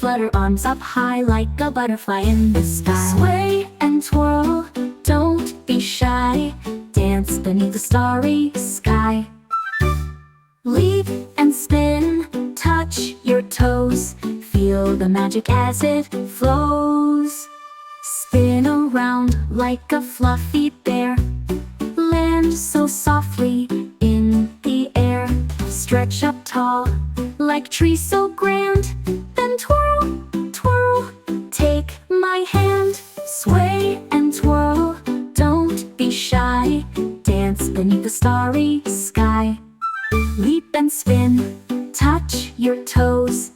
Flutter arms up high like a butterfly in the sky. Sway and twirl, don't be shy. Dance beneath the starry sky. Leap and spin, touch your toes. Feel the magic as it flows. Spin around like a fluffy bear. Land so softly in the air. Stretch up tall like trees so grand. Then twirl, twirl, take my hand. Sway and twirl, don't be shy. Dance beneath the starry sky. Leap and spin, touch your toes.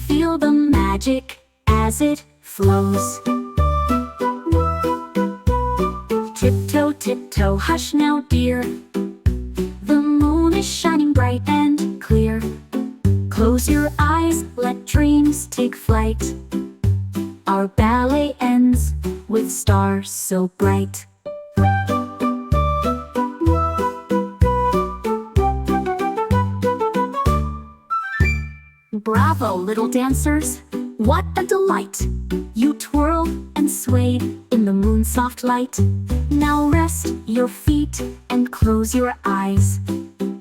Feel the magic as it flows. Tiptoe, tiptoe, hush now, dear. The moon is shining bright and clear. Close your eyes, let dreams take flight. Our ballet ends with stars so bright. Bravo, little dancers! What a delight! You twirled and swayed in the moon's soft light. Now rest your feet and close your eyes.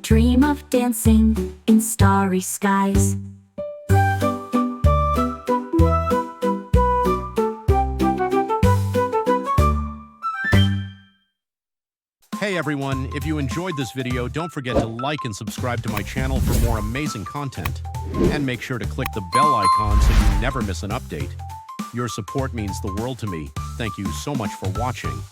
Dream of dancing in starry skies. Hey everyone, if you enjoyed this video, don't forget to like and subscribe to my channel for more amazing content. And make sure to click the bell icon so you never miss an update. Your support means the world to me. Thank you so much for watching.